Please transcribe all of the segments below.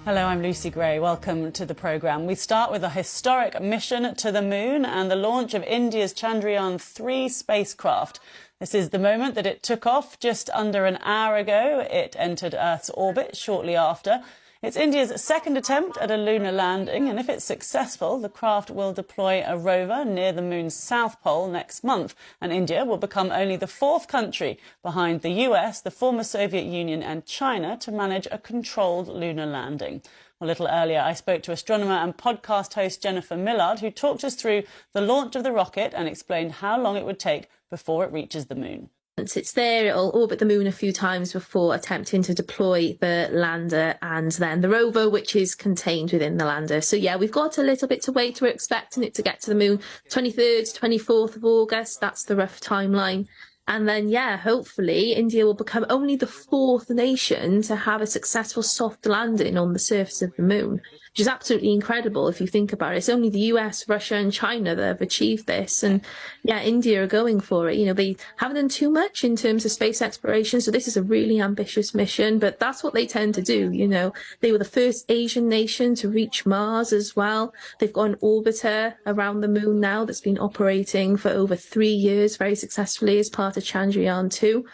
Hello, I'm Lucy Gray. Welcome to the programme. We start with a historic mission to the moon and the launch of India's Chandrayaan 3 spacecraft. This is the moment that it took off just under an hour ago. It entered Earth's orbit shortly after. It's India's second attempt at a lunar landing, and if it's successful, the craft will deploy a rover near the moon's south pole next month, and India will become only the fourth country behind the US, the former Soviet Union and China to manage a controlled lunar landing. A little earlier, I spoke to astronomer and podcast host Jennifer Millard, who talked us through the launch of the rocket and explained how long it would take before it reaches the moon. Once it's there, it'll orbit the moon a few times before attempting to deploy the lander and then the rover, which is contained within the lander. So yeah, we've got a little bit to wait. We're expecting it to get to the moon 23rd, 24th of August. That's the rough timeline. And then, yeah, hopefully India will become only the fourth nation to have a successful soft landing on the surface of the moon, which is absolutely incredible if you think about it. It's only the US, Russia and China that have achieved this. And yeah, India are going for it. You know, they haven't done too much in terms of space exploration. So this is a really ambitious mission, but that's what they tend to do. You know, they were the first Asian nation to reach Mars as well. They've got an orbiter around the moon now that's been operating for over 3 years very successfully as part of Chandrayaan 2.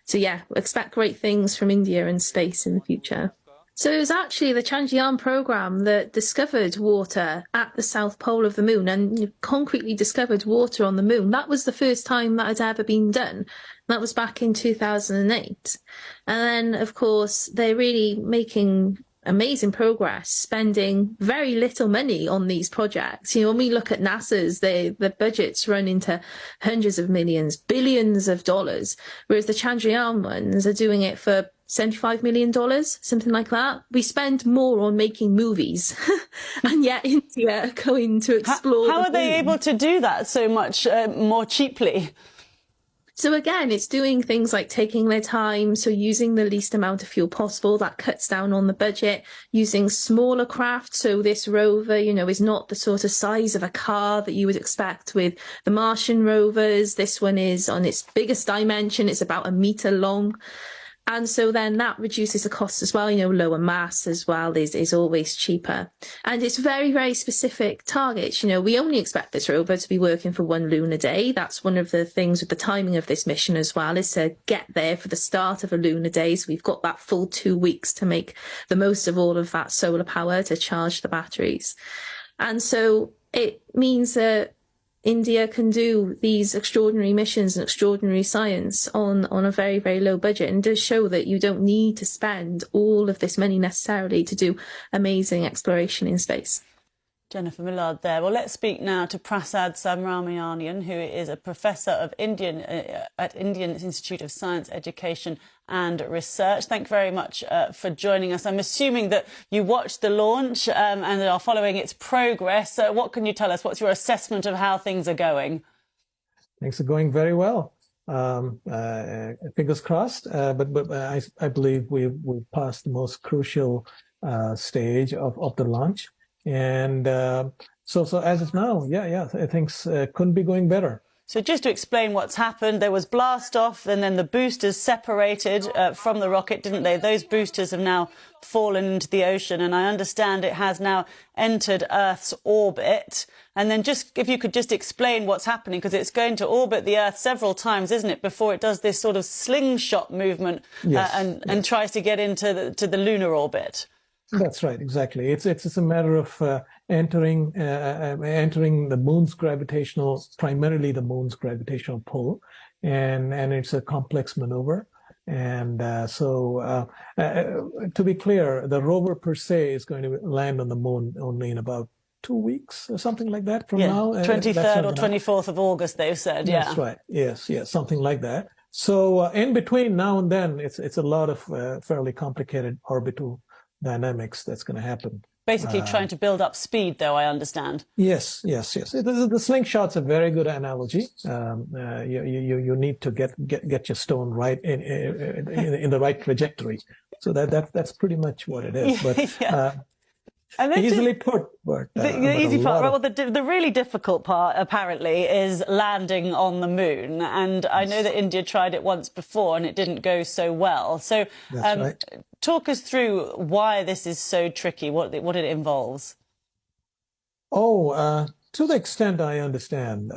So yeah, expect great things from India and space in the future. So it was actually the Chandrayaan program that discovered water at the south pole of the moon and concretely discovered water on the moon. That was the first time that had ever been done. That was back in 2008. And then, of course, they're really making amazing progress, spending very little money on these projects. You know, when we look at NASA's, the budgets run into hundreds of millions, billions of dollars, whereas the Chandrayaan ones are doing it for $75 million, something like that. We spend more on making movies, and yet India are going to explore. How are they able to do that so much more cheaply? So again, it's doing things like taking their time, so using the least amount of fuel possible. That cuts down on the budget, using smaller craft. So this rover, you know, is not the sort of size of a car that you would expect with the Martian rovers. This one is on its biggest dimension. It's about 1 meter long. And so then that reduces the cost as well. You know, lower mass as well is always cheaper. And it's very, very specific targets. You know, we only expect this rover to be working for 1 lunar day. That's one of the things with the timing of this mission as well, is to get there for the start of a lunar day. So we've got that full 2 weeks to make the most of all of that solar power to charge the batteries. And so it means that India can do these extraordinary missions and extraordinary science on a very, very low budget, and does show that you don't need to spend all of this money necessarily to do amazing exploration in space. Jennifer Millard there. Well, let's speak now to Prasad Subramanian, who is a professor of at Indian Institute of Science, Education and Research. Thank you very much for joining us. I'm assuming that you watched the launch and are following its progress. What can you tell us? What's your assessment of how things are going? Things are going very well. Fingers crossed. But I believe we've passed the most crucial stage of the launch. And so as of now, things couldn't be going better. So just to explain what's happened, there was blast off and then the boosters separated from the rocket, didn't they? Those boosters have now fallen into the ocean, and I understand it has now entered Earth's orbit. And then just if you could just explain what's happening, because it's going to orbit the Earth several times, isn't it, before it does this sort of slingshot movement and tries to get into the lunar orbit. That's right, exactly. It's a matter of entering the moon's primarily the moon's gravitational pull, and it's a complex maneuver. And so to be clear, the rover per se is going to land on the moon only in about 2 weeks or something like that from now. 23rd or 24th of August, they've said. Yeah, that's right. Yes, something like that. So in between now and then, it's a lot of fairly complicated orbital dynamics that's going to happen. Basically trying to build up speed, though, I understand. Yes. The slingshot's a very good analogy. You need to get your stone right in the right trajectory. So that's pretty much what it is. But And then Easily put, but the easy part, well, the really difficult part, apparently, is landing on the moon. And I know that India tried it once before and it didn't go so well. So talk us through why this is so tricky, what it involves. Oh, to the extent I understand,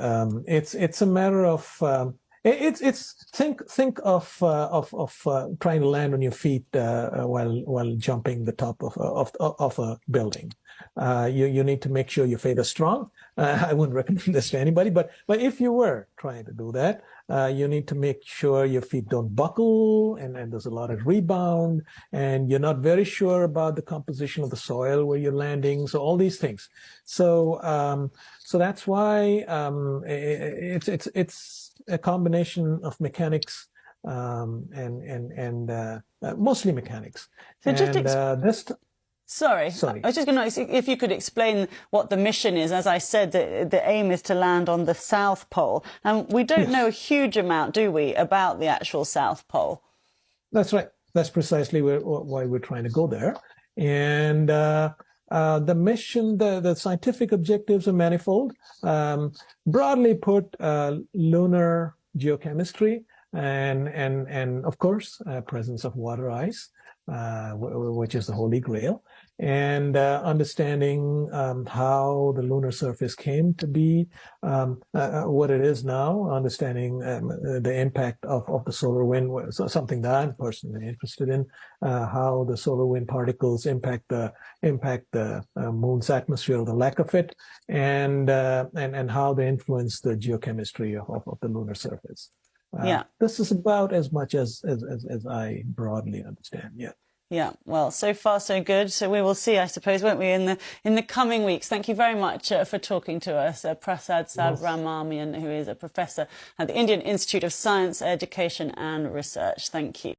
it's a matter of think of trying to land on your feet while jumping the top of a building. You need to make sure your feet are strong. I wouldn't recommend this to anybody, but if you were trying to do that, you need to make sure your feet don't buckle, and there's a lot of rebound, and you're not very sure about the composition of the soil where you're landing. So all these things. So that's why it's a combination of mechanics and mostly mechanics. So Sorry, I was just going to ask if you could explain what the mission is. As I said, the aim is to land on the South Pole. And we don't know a huge amount, do we, about the actual South Pole? That's right. That's precisely why we're trying to go there. And the mission, the scientific objectives are manifold. Broadly put, lunar geochemistry and of course, presence of water ice, which is the Holy Grail, and understanding how the lunar surface came to be what it is now, understanding the impact of the solar wind, something that I'm personally interested in, how the solar wind particles impact the moon's atmosphere, or the lack of it, and how they influence the geochemistry of the lunar surface. This is about as much as I broadly understand. Yeah. Yeah. Well, so far so good. So we will see, I suppose, won't we, in the coming weeks. Thank you very much for talking to us, Prasad Subramanian, who is a professor at the Indian Institute of Science, Education and Research. Thank you.